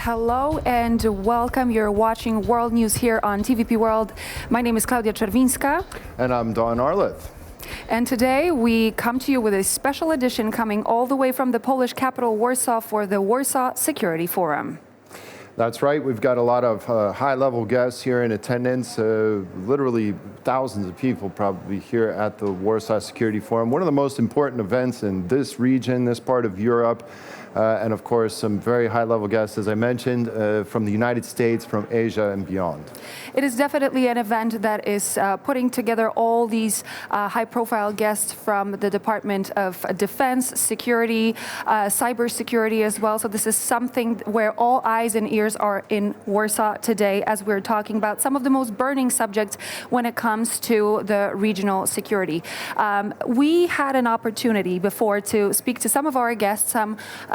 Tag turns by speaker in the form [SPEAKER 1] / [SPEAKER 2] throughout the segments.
[SPEAKER 1] Hello and welcome. You're watching World News here on TVP World. My name is Klaudia Czerwińska.
[SPEAKER 2] And I'm Don Arleth.
[SPEAKER 1] And today we come to you with a special edition coming all the way from the Polish capital, Warsaw, for the Warsaw Security Forum.
[SPEAKER 2] That's right. We've got a lot of high-level guests here in attendance, literally thousands of people probably here at the Warsaw Security Forum, one of the most important events in this region, this part of Europe. And of course, some very high-level guests, as I mentioned, from the United States, from Asia, and beyond.
[SPEAKER 1] It is definitely an event that is putting together all these high-profile guests from the Department of Defense, Security, Cybersecurity as well. So this is something where all eyes and ears are in Warsaw today as we're talking about some of the most burning subjects when it comes to the regional security. We had an opportunity before to speak to some of our guests,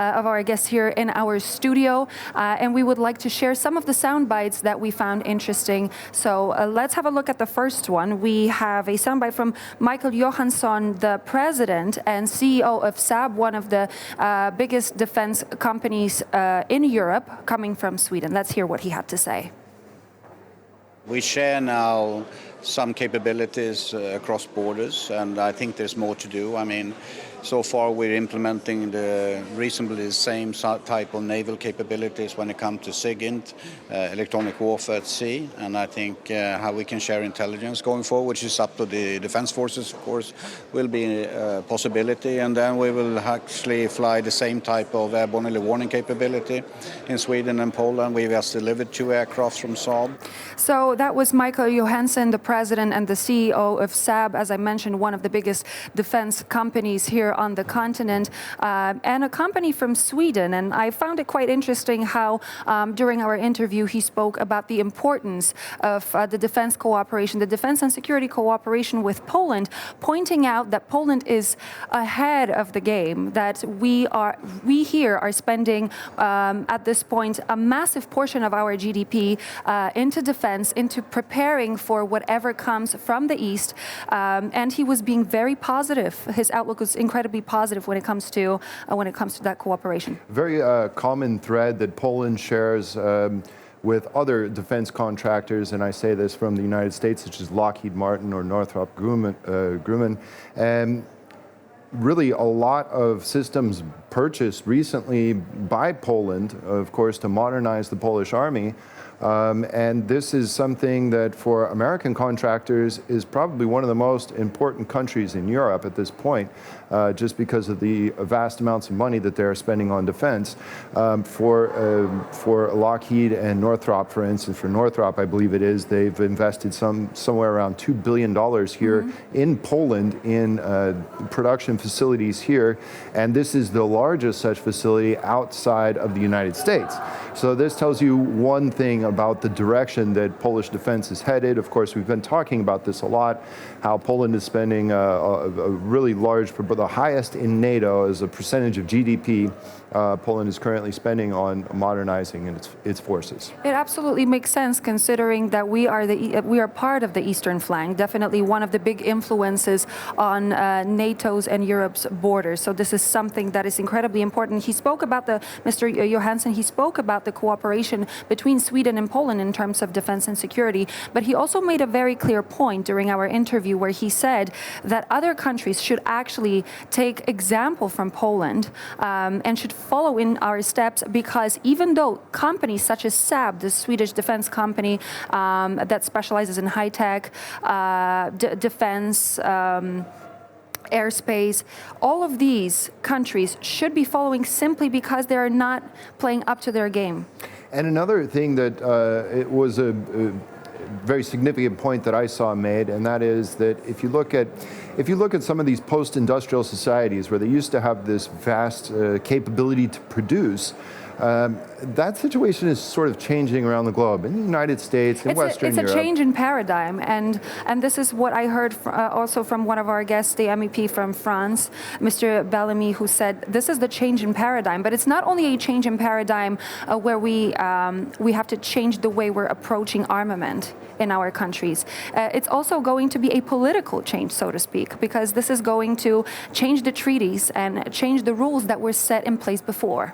[SPEAKER 1] of our guests here in our studio, and we would like to share some of the sound bites that we found interesting. So let's have a look at the first one. We have a soundbite from Michael Johansson, the president and CEO of Saab, one of the biggest defense companies in Europe, coming from Sweden. Let's hear what he had to say.
[SPEAKER 3] We share now some capabilities across borders, and I think there's more to do. I mean, so far we're implementing the reasonably the same type of naval capabilities when it comes to SIGINT, electronic warfare at sea, and I think how we can share intelligence going forward, which is up to the defense forces, of course, will be a possibility. And then we will actually fly the same type of airborne early warning capability in Sweden and Poland. We've just delivered 2 aircraft from Saab.
[SPEAKER 1] So that was Michael Johansson, the president and the CEO of Saab, as I mentioned, one of the biggest defense companies here on the continent, and a company from Sweden. And I found it quite interesting how during our interview he spoke about the importance of the defense cooperation, the defense and security cooperation with Poland, pointing out that Poland is ahead of the game, that we here are spending at this point a massive portion of our GDP into defense, into preparing for whatever comes from the East. And he was being very positive. His outlook was incredibly positive when it comes to that cooperation.
[SPEAKER 2] Very common thread that Poland shares with other defense contractors, and I say this from the United States, such as Lockheed Martin or Northrop Grumman, and really a lot of systems purchased recently by Poland, of course, to modernize the Polish army. And this is something that for American contractors is probably one of the most important countries in Europe at this point, just because of the vast amounts of money that they're spending on defense. For Lockheed and Northrop, for instance, for Northrop, I believe it is, they've invested somewhere around $2 billion here in Poland in production facilities here. And this is the largest such facility outside of the United States. So this tells you one thing about the direction that Polish defense is headed. Of course, we've been talking about this a lot, how Poland is spending a really large, the highest in NATO as a percentage of GDP. Poland is currently spending on modernizing its forces.
[SPEAKER 1] It absolutely makes sense, considering that we are part of the eastern flank, definitely one of the big influences on NATO's and Europe's borders. So this is something that is incredibly important. He spoke about Mr. Johansson, he spoke about the cooperation between Sweden and Poland in terms of defense and security, but he also made a very clear point during our interview where he said that other countries should actually take example from Poland and should follow in our steps, because even though companies such as Saab, the Swedish defense company that specializes in high-tech defense, airspace, all of these countries should be following simply because they are not playing up to their game.
[SPEAKER 2] And another thing that it was a very significant point that I saw made, and that is that if you look at some of these post-industrial societies where they used to have this vast capability to produce, that situation is sort of changing around the globe, in the United States, in Western Europe.
[SPEAKER 1] It's a change in paradigm, and this is what I heard also from one of our guests, the MEP from France, Mr. Bellamy, who said this is the change in paradigm. But it's not only a change in paradigm where we have to change the way we're approaching armament in our countries. It's also going to be a political change, so to speak, because this is going to change the treaties and change the rules that were set in place before.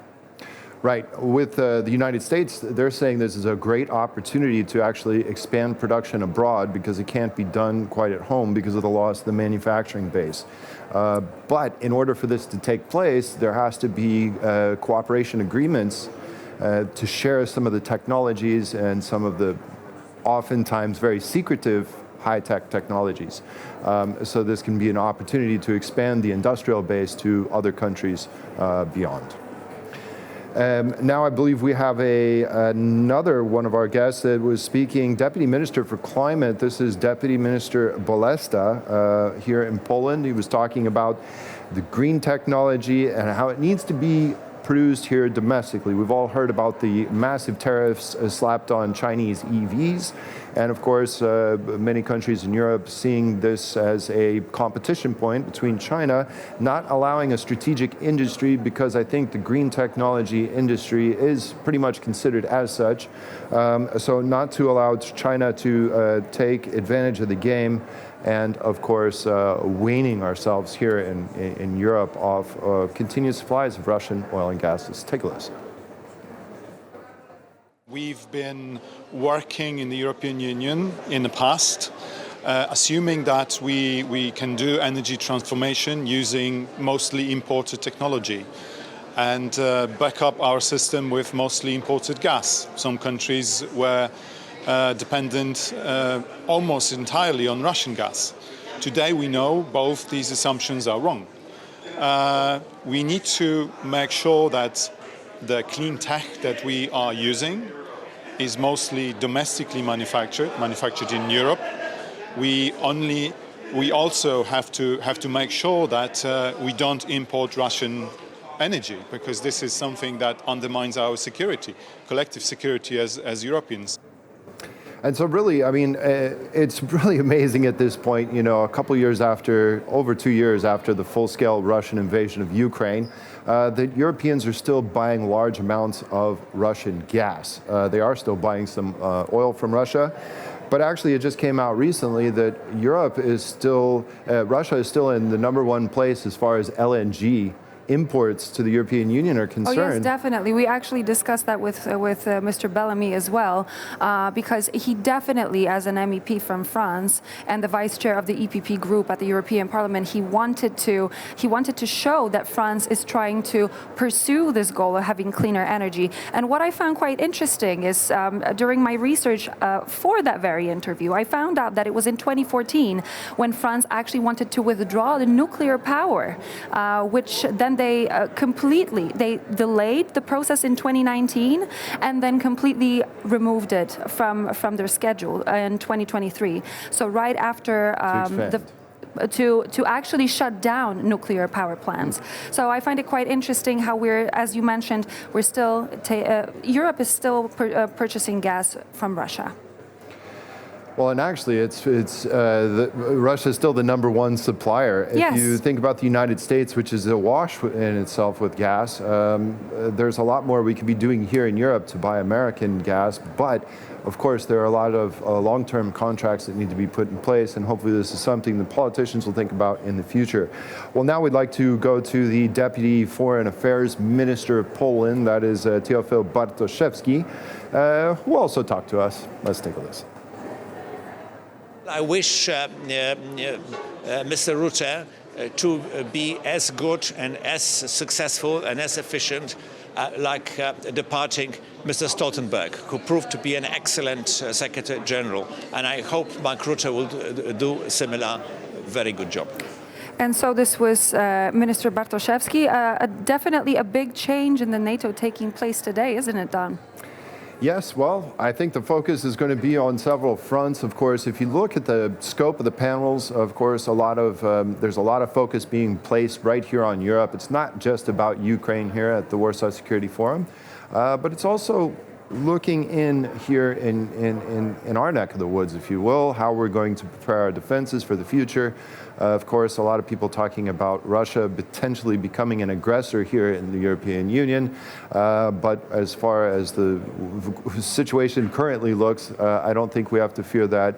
[SPEAKER 2] Right. With the United States, they're saying this is a great opportunity to actually expand production abroad because it can't be done quite at home because of the loss of the manufacturing base. But in order for this to take place, there has to be cooperation agreements to share some of the technologies and some of the oftentimes very secretive high-tech technologies. So this can be an opportunity to expand the industrial base to other countries beyond. Now I believe we have another one of our guests that was speaking, Deputy Minister for Climate. This is Deputy Minister Bolesta here in Poland. He was talking about the green technology and how it needs to be produced here domestically. We've all heard about the massive tariffs slapped on Chinese EVs. And of course, many countries in Europe seeing this as a competition point between China, not allowing a strategic industry, because I think the green technology industry is pretty much considered as such. So not to allow China to take advantage of the game, and of course, weaning ourselves here in Europe of continuous supplies of Russian oil and gas. Let's take a listen.
[SPEAKER 4] We've been working in the European Union in the past, assuming that we can do energy transformation using mostly imported technology and back up our system with mostly imported gas. Some countries were dependent almost entirely on Russian gas. Today we know both these assumptions are wrong. We need to make sure that the clean tech that we are using is mostly domestically manufactured in Europe. We also have to make sure that we don't import Russian energy, because this is something that undermines our security, collective security as Europeans.
[SPEAKER 2] And so really, I mean, it's really amazing at this point, you know, a couple years after, over 2 years after the full-scale Russian invasion of Ukraine, that Europeans are still buying large amounts of Russian gas. They are still buying some oil from Russia. But actually, it just came out recently that Russia is still in the #1 place as far as LNG imports to the European Union are concerned.
[SPEAKER 1] Oh yes, definitely. We actually discussed that with Mr. Bellamy as well, because he definitely, as an MEP from France and the vice chair of the EPP group at the European Parliament, he wanted to show that France is trying to pursue this goal of having cleaner energy. And what I found quite interesting is during my research for that very interview, I found out that it was in 2014 when France actually wanted to withdraw the nuclear power, which then they delayed the process in 2019 and then completely removed it from their schedule in 2023. So right after to actually shut down nuclear power plants. So I find it quite interesting how we're, as you mentioned, Europe is still purchasing gas from Russia.
[SPEAKER 2] Well, and actually, Russia is still the #1 supplier.
[SPEAKER 1] Yes.
[SPEAKER 2] If you think about the United States, which is awash in itself with gas, there's a lot more we could be doing here in Europe to buy American gas. But, of course, there are a lot of long-term contracts that need to be put in place, and hopefully this is something the politicians will think about in the future. Well, now we'd like to go to the Deputy Foreign Affairs Minister of Poland, that is Teofil Bartoszewski, who also talked to us. Let's take a listen.
[SPEAKER 5] I wish Mr. Rutte to be as good and as successful and as efficient like departing Mr. Stoltenberg, who proved to be an excellent Secretary General. And I hope Mark Rutte will do a similar very good job.
[SPEAKER 1] And so this was Minister Bartoszewski. Definitely a big change in the NATO taking place today, isn't it, Don?
[SPEAKER 2] Yes, well, I think the focus is going to be on several fronts. Of course, if you look at the scope of the panels, of course, there's a lot of focus being placed right here on Europe. It's not just about Ukraine here at the Warsaw Security Forum, but it's also looking in here in our neck of the woods, if you will, how we're going to prepare our defenses for the future. Of course, a lot of people talking about Russia potentially becoming an aggressor here in the European Union. But as far as the situation currently looks, I don't think we have to fear that.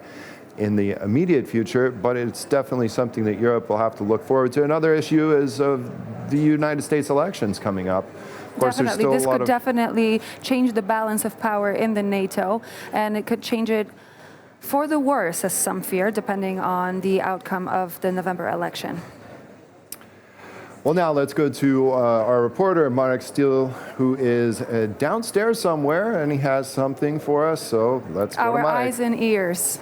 [SPEAKER 2] in the immediate future, but it's definitely something that Europe will have to look forward to. Another issue is the United States elections coming up. Of course,
[SPEAKER 1] Definitely,
[SPEAKER 2] there's
[SPEAKER 1] this
[SPEAKER 2] still a lot
[SPEAKER 1] could definitely change the balance of power in the NATO, and it could change it for the worse, as some fear, depending on the outcome of the November election.
[SPEAKER 2] Well, now let's go to our reporter, Marek Steele, who is downstairs somewhere, and he has something for us. So let's go to
[SPEAKER 1] Our
[SPEAKER 2] Marek.
[SPEAKER 1] eyes and ears.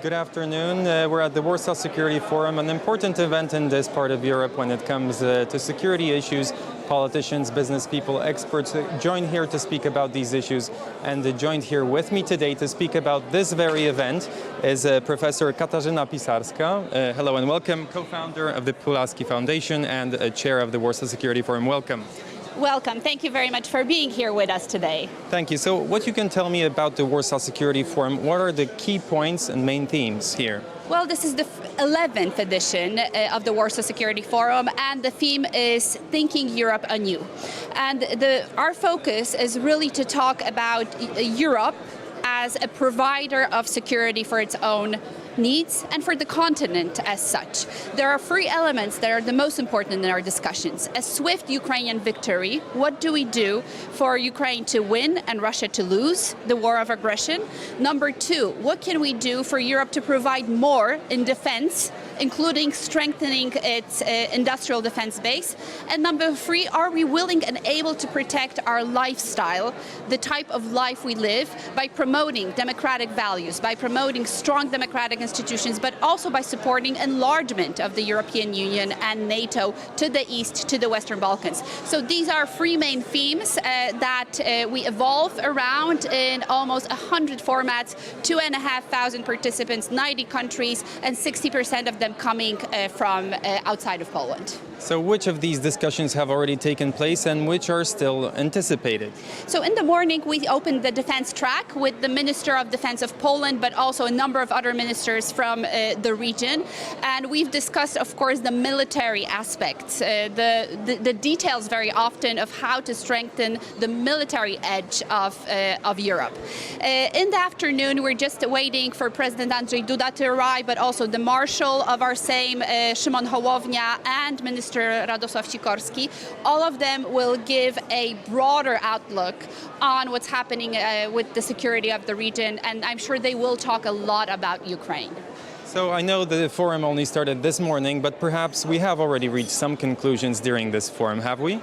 [SPEAKER 6] Good afternoon. We're at the Warsaw Security Forum, an important event in this part of Europe when it comes to security issues. Politicians, business people, experts join here to speak about these issues. And joined here with me today to speak about this very event is Professor Katarzyna Pisarska. Hello and welcome, co-founder of the Pulaski Foundation and chair of the Warsaw Security Forum. Welcome.
[SPEAKER 7] Welcome. Thank you very much for being here with us today.
[SPEAKER 6] Thank you. So what you can tell me about the Warsaw Security Forum, what are the key points and main themes here?
[SPEAKER 7] Well, this is the 11th edition of the Warsaw Security Forum, and the theme is Thinking Europe Anew. And our focus is really to talk about Europe as a provider of security for its own needs and for the continent as such. There are three elements that are the most important in our discussions. A swift Ukrainian victory. What do we do for Ukraine to win and Russia to lose the war of aggression? Number two, what can we do for Europe to provide more in defense, including strengthening its industrial defense base? And number three, are we willing and able to protect our lifestyle, the type of life we live, by promoting democratic values, by promoting strong democratic institutions, but also by supporting enlargement of the European Union and NATO to the east, to the Western Balkans. So these are three main themes that we evolve around in almost 100 formats, 2,500 participants, 90 countries, and 60% of them coming from outside of Poland.
[SPEAKER 6] So which of these discussions have already taken place and which are still anticipated?
[SPEAKER 7] So in the morning we opened the defense track with the Minister of Defense of Poland, but also a number of other ministers from the region. And we've discussed, of course, the military aspects, the details very often of how to strengthen the military edge of Europe. In the afternoon, we're just waiting for President Andrzej Duda to arrive, but also the Marshal of our Sejm, Szymon Hołownia, and Minister Radosław Sikorski. All of them will give a broader outlook on what's happening with the security of the region, and I'm sure they will talk a lot about Ukraine.
[SPEAKER 6] So I know the forum only started this morning, but perhaps we have already reached some conclusions during this forum, have we?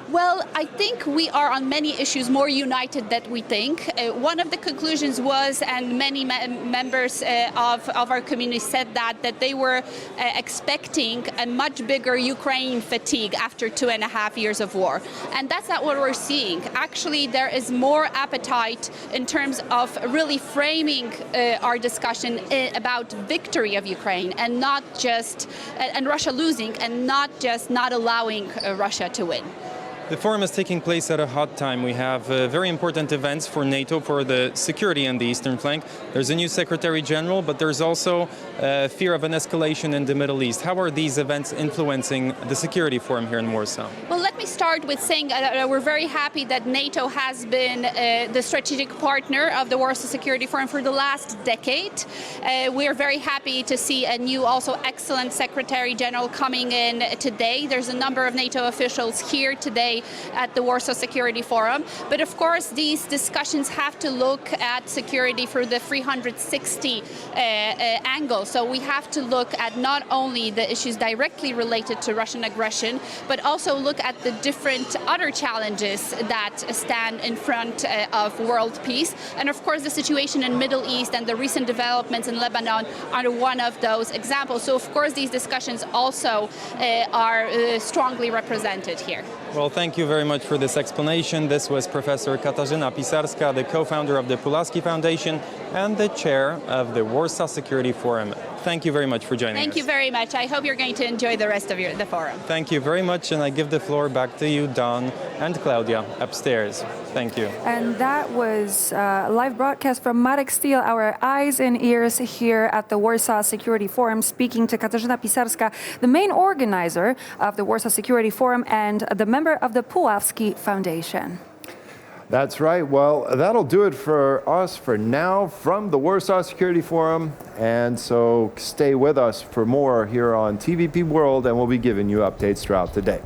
[SPEAKER 7] Well, I think we are on many issues more united than we think. One of the conclusions was, and many members of our community said that they were expecting a much bigger Ukraine fatigue after 2.5 years of war. And that's not what we're seeing. Actually, there is more appetite in terms of really framing our discussion about victory of Ukraine and not just, and Russia losing, and not just not allowing Russia to win.
[SPEAKER 6] The forum is taking place at a hot time. We have very important events for NATO, for the security on the eastern flank. There's a new Secretary General, but there's also fear of an escalation in the Middle East. How are these events influencing the security forum here in Warsaw?
[SPEAKER 7] Well, let me start with saying we're very happy that NATO has been the strategic partner of the Warsaw Security Forum for the last decade. We are very happy to see a new, also excellent Secretary General coming in today. There's a number of NATO officials here today at the Warsaw Security Forum. But of course, these discussions have to look at security through the 360 angle. So we have to look at not only the issues directly related to Russian aggression, but also look at the different other challenges that stand in front of world peace. And of course, the situation in Middle East and the recent developments in Lebanon are one of those examples. So of course, these discussions also are strongly represented here.
[SPEAKER 6] Well, thank you very much for this explanation. This was Professor Katarzyna Pisarska, the co-founder of the Pulaski Foundation and the chair of the Warsaw Security Forum. Thank you very much for joining us.
[SPEAKER 7] Thank you very much. I hope you're going to enjoy the rest of the forum.
[SPEAKER 6] Thank you very much, and I give the floor back to you, Don and Claudia, upstairs. Thank you.
[SPEAKER 1] And that was a live broadcast from Marek Steele, our eyes and ears here at the Warsaw Security Forum, speaking to Katarzyna Pisarska, the main organizer of the Warsaw Security Forum and the member of the Pulaski Foundation.
[SPEAKER 2] That's right. Well, that'll do it for us for now from the Warsaw Security Forum. And so stay with us for more here on TVP World, and we'll be giving you updates throughout the day.